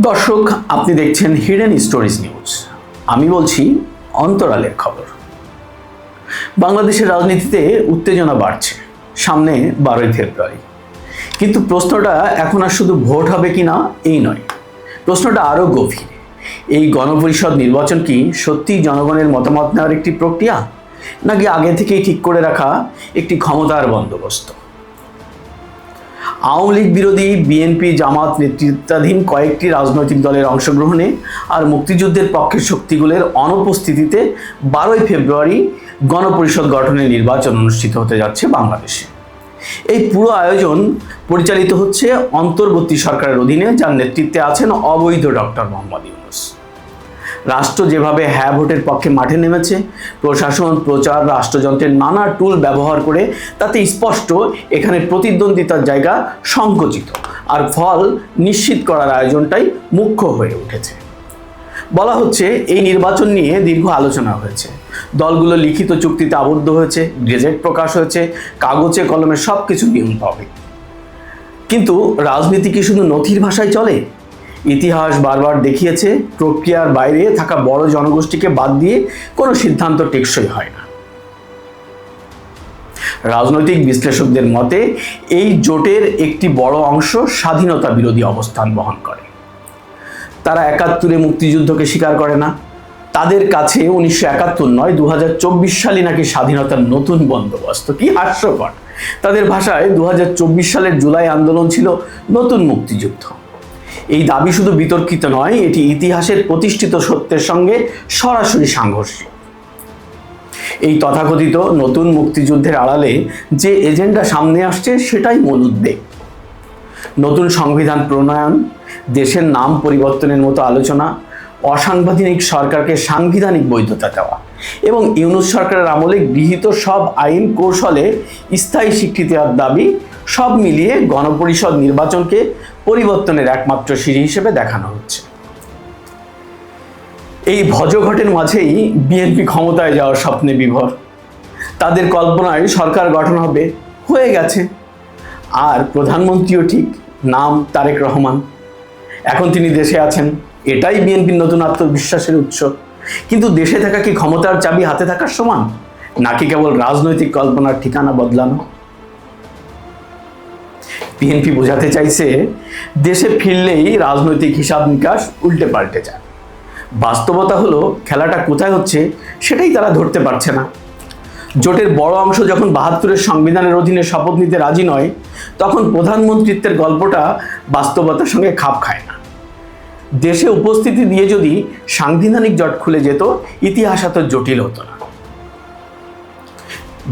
দর্শক, আপনি দেখছেন হিডেন স্টোরিজ নিউজ। আমি বলছি অন্তরালের খবর। বাংলাদেশের রাজনীতিতে উত্তেজনা বাড়ছে। সামনে 12ই ফেব্রুয়ারি, কিন্তু প্রশ্নটা এখন আর শুধু ভোট হবে কিনা এই নয়, প্রশ্নটা আরও গভীর। এই গণপরিষদ নির্বাচন কি সত্যিই জনগণের মতামত নেওয়ার একটি প্রক্রিয়া, নাকি আগে থেকেই ঠিক করে রাখা একটি ক্ষমতার বন্দোবস্ত? আওয়ামী লীগ বিরোধী বিএনপি জামাত নেতৃত্বাধীন কয়েকটি রাজনৈতিক দলের অংশগ্রহণে আর মুক্তিযুদ্ধের পক্ষের শক্তিগুলোর অনুপস্থিতিতে 12ই ফেব্রুয়ারি গণপরিষদ গঠনের নির্বাচন অনুষ্ঠিত হতে যাচ্ছে বাংলাদেশে। এই পুরো আয়োজন পরিচালিত হচ্ছে অন্তর্বর্তী সরকারের অধীনে, যার নেতৃত্বে আছেন অবৈধ ডক্টর মোহাম্মদ ইউনূস। রাষ্ট্র যেভাবে হ্যাঁ ভোটের পক্ষে মাঠে নেমেছে, প্রশাসন, প্রচার, রাষ্ট্রযন্ত্রের নানা টুল ব্যবহার করে, তাতে স্পষ্ট এখানে প্রতিদ্বন্দ্বিতার জায়গা সংকুচিত আর ফল নিশ্চিত করার আয়োজনটাই মুখ্য হয়ে উঠেছে। বলা হচ্ছে এই নির্বাচন নিয়ে দীর্ঘ আলোচনা হয়েছে, দলগুলো লিখিত চুক্তিতে আবদ্ধ হয়েছে, গেজেট প্রকাশ হয়েছে, কাগজে কলমে সব কিছু নিয়ম পাবে। কিন্তু রাজনীতি কি শুধু নথির ভাষায় চলে? ইতিহাস বারবার দেখিয়েছে, প্রক্রিয়ার বাইরে থাকা বড় জনগোষ্ঠীকে বাদ দিয়ে কোনো সিদ্ধান্ত টেকসই হয় না। রাজনৈতিক বিশ্লেষকদের মতে এই জোটের একটি বড় অংশ স্বাধীনতা বিরোধী অবস্থান বহন করে। তারা 71-এ মুক্তিযুদ্ধকে স্বীকার করে না। তাদের কাছে 1971 নয়, 2024 সালই নাকি স্বাধীনতার নতুন বন্দোবস্ত। কি হাস্যকর! তাদের ভাষায় 2024 সালের জুলাই আন্দোলন ছিল নতুন মুক্তিযুদ্ধ। এই দাবি শুধু বিতর্কিত নয়, এটি ইতিহাসের প্রতিষ্ঠিত সত্যের সঙ্গে সরাসরি সাংঘর্ষিক। এই তথাকথিত নতুন মুক্তিযুদ্ধের আড়ালে যে এজেন্ডা সামনে আসছে সেটাই মূল উদ্বেগ। নতুন সংবিধান প্রণয়ন, দেশের নাম পরিবর্তনের মতো আলোচনা, অসাংবিধানিক সরকারকে সাংবিধানিক বৈধতা দেওয়া এবং ইউনূস সরকারের আমলে গৃহীত সব আইন কৌশলে স্থায়ী স্বীকৃতি দেওয়ার দাবি, সব মিলিয়ে গণপরিষদ নির্বাচনকে পরিবর্তনের একমাত্র সিঁড়ি হিসেবে দেখানো হচ্ছে। এই ভজঘটের মাঝেই বিএনপি ক্ষমতায় যাওয়ার স্বপ্নে বিভোর। তাদের কল্পনায় সরকার গঠন হবে, হয়ে গেছে। আর প্রধানমন্ত্রীও ঠিক, নাম তারেক রহমান। এখন তিনি দেশে আছেন, এটাই বিএনপির নতুন আত্মবিশ্বাসের উৎস। কিন্তু দেশে থাকা কি ক্ষমতার চাবি হাতে থাকার সমান, নাকি কেবল রাজনৈতিক কল্পনার ঠিকানা বদলানো? বিএনপি বোঝাতে চাইছে দেশে ফিরলেই রাজনৈতিক হিসাব নিকাশ উল্টে পাল্টে যায়। বাস্তবতা হলো খেলাটা কোথায় হচ্ছে সেটাই তারা ধরতে পারছে না। জোটের বড় অংশ যখন 72-এর সংবিধানের অধীনে শপথ নিতে রাজি নয়, তখন প্রধানমন্ত্রিত্বের গল্পটা বাস্তবতার সঙ্গে খাপ খায় না। দেশে উপস্থিতি দিয়ে যদি সাংবিধানিক জট খুলে যেত, ইতিহাস এত জটিল হতো না।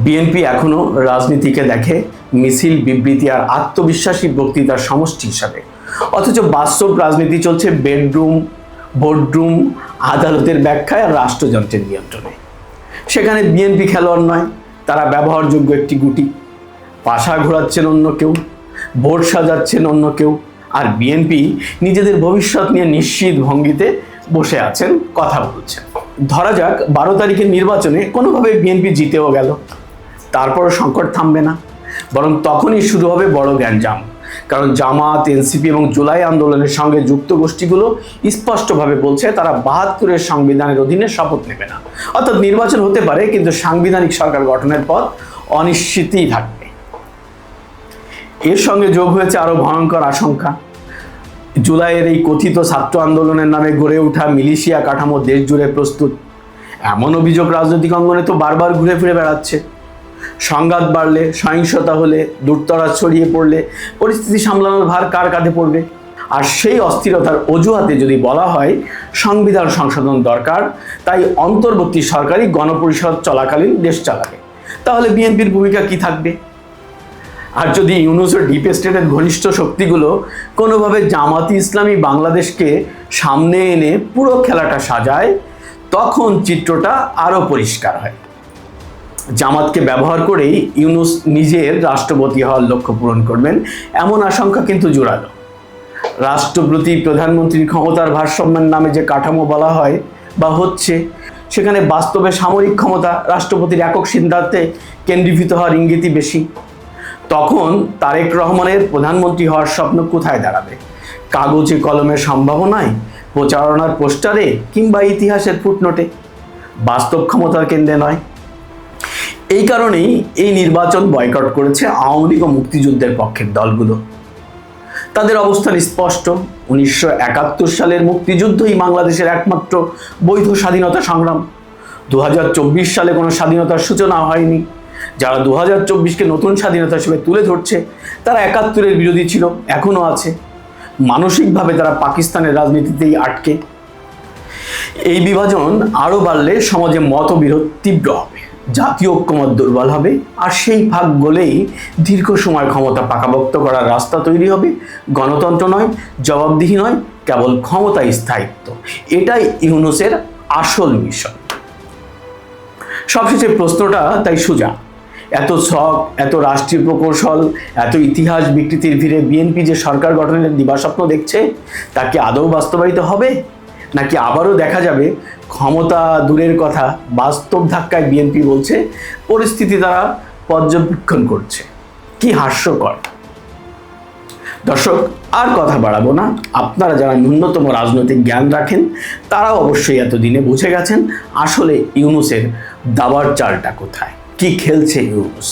বিএনপি এখনো রাজনীতিকে দেখে মিছিল, বিবৃতি আর আত্মবিশ্বাসী বক্তৃতার সমষ্টি হিসাবে, অথচ বাস্তব রাজনীতি চলছে বেডরুম, বোর্ডরুম, আদালতের ব্যাখ্যায় আর রাষ্ট্রযন্ত্রের নিয়ন্ত্রণে। সেখানে বিএনপি খেলোয়াড় নয়, তারা ব্যবহারযোগ্য একটি গুটি। পাশা ঘোরাচ্ছেন অন্য কেউ, ভোট সাজাচ্ছেন অন্য কেউ, আর বিএনপি নিজেদের ভবিষ্যৎ নিয়ে নিশ্চিত ভঙ্গিতে বসে আছেন, কথা বলছেন। ধরা যাক 12 তারিখের নির্বাচনে কোনোভাবে বিএনপি জিতেও গেল, তারপরও সংকট থামবে না, বরং তখনই শুরু হবে বড় গ্যাঞ্জাম। কারণ জামাত, এনসিপি এবং জুলাই আন্দোলনের সঙ্গে যুক্ত গোষ্ঠীগুলো স্পষ্টভাবে বলছে তারা 72-এর সংবিধানের অধীনে শপথ নেবে না। অর্থাৎ নির্বাচন হতে পারে, কিন্তু সাংবিধানিক সরকার গঠনের পথ অনিশ্চিতই থাকবে। এর সঙ্গে যোগ হয়েছে আরো ভয়ঙ্কর আশঙ্কা। জুলাইয়ের এই কথিত ছাত্র আন্দোলনের নামে গড়ে ওঠা মিলিশিয়া কাঠামো দেশ জুড়ে প্রস্তুত। এমন অভিযোগ রাজনৈতিক অঙ্গনে তো বারবার ঘুরে ফিরে বেড়াচ্ছে। সংঘাত বাড়লে, সহিংসতা হলে, দূরতরাজ ছড়িয়ে পড়লে পরিস্থিতি সামলানোর ভার কার কাঁধে পড়বে? আর সেই অস্থিরতার অজুহাতে যদি বলা হয় সংবিধান সংশোধন দরকার, তাই অন্তর্বর্তী সরকারই গণপরিষদ চলাকালীন দেশ চালাবে, তাহলে বিএনপির ভূমিকা কি থাকবে? আর যদি ইউনূসের ডিপ স্টেটের ঘনিষ্ঠ শক্তিগুলো কোনোভাবে জামাতি ইসলামী বাংলাদেশকে সামনে এনে পুরো খেলাটা সাজায়, তখন চিত্রটা আরও পরিষ্কার হয়। জামাতকে ব্যবহার করেই ইউনূস নিজের রাষ্ট্রপতি হওয়ার লক্ষ্য পূরণ করবেন, এমন আশঙ্কা কিন্তু জোরালো। রাষ্ট্রপতি প্রধানমন্ত্রীর ক্ষমতার ভারসাম্যের নামে যে কাঠামো বলা হয় বা হচ্ছে, সেখানে বাস্তবে সামরিক ক্ষমতা রাষ্ট্রপতির একক সিদ্ধান্তে কেন্দ্রীভূত হওয়ার ইঙ্গিতই বেশি। তখন তারেক রহমানের প্রধানমন্ত্রী হওয়ার স্বপ্ন কোথায় দাঁড়াবে? কাগজে কলমের সম্ভাবনায়, প্রচারণার পোস্টারে কিংবা ইতিহাসের ফুটনোটে, বাস্তব ক্ষমতার কেন্দ্রে নয়। এই কারণেই এই নির্বাচন বয়কট করেছে আওয়ামী লীগ ও মুক্তিযুদ্ধের পক্ষের দলগুলো। তাদের অবস্থান স্পষ্ট। 1971 সালের মুক্তিযুদ্ধই বাংলাদেশের একমাত্র বৈধ স্বাধীনতা সংগ্রাম। 2024 সালে কোনো স্বাধীনতার সূচনা হয়নি। যারা 2024কে নতুন স্বাধীনতা হিসেবে তুলে ধরছে তারা 71-এর বিরোধী ছিল, এখনো আছে। মানসিকভাবে তারা পাকিস্তানের রাজনীতিতেই আটকে। এই বিভাজন আরও বাড়লে সমাজে মতবিরোধ তীব্র হবে, জাতীয় ঐক্যমত দুর্বল হবে, আর সেই ফাঁক গলেই দীর্ঘ সময় ক্ষমতা পাকাপোক্ত করার রাস্তা তৈরি হবে। গণতন্ত্র নয়, জবাবদিহি নয়, কেবল ক্ষমতায় স্থায়িত্ব। এটাই ইউনূসের আসল মিশন। সবশেষে প্রশ্নটা তাই সোজা, এত শখ, এত রাষ্ট্রীয় প্রকৌশল, এত ইতিহাস বিকৃতির ভিড়ে বিএনপি যে সরকার গঠনের দিবাস্বপ্ন দেখছে তা কি আদৌ বাস্তবায়িত হবে, নাকি আবারও দেখা যাবে ক্ষমতা দূরের কথা, বাস্তব ধাক্কায় বিএনপি বলছে পরিস্থিতি তারা পর্যবেক্ষণ করছে? কি হাস্যকর। দর্শক, আর কথা বাড়াবো না। আপনারা যারা ন্যূনতম রাজনৈতিক জ্ঞান রাখেন তারাও অবশ্যই এতদিনে বুঝে গেছেন আসলে ইউনূসের দাবার চালটা কোথায়, কি খেলছে ইউনূস।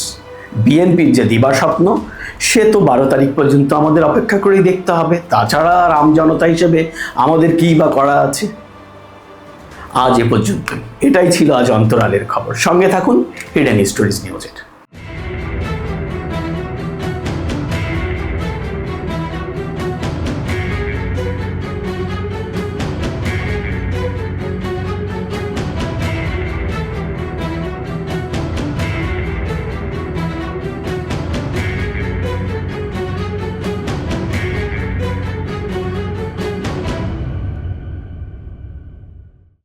বিএনপির যে দিবাস্বপ্ন সে তো 12 তারিখ পর্যন্ত আমাদের অপেক্ষা করেই দেখতে হবে। তাছাড়া আর আমজনতা হিসেবে আমাদের কী বা করা আছে। আজ এ পর্যন্ত। এটাই ছিল আজ অন্তরালের খবর। সঙ্গে থাকুন হিডেন স্টোরিজ নিউজের।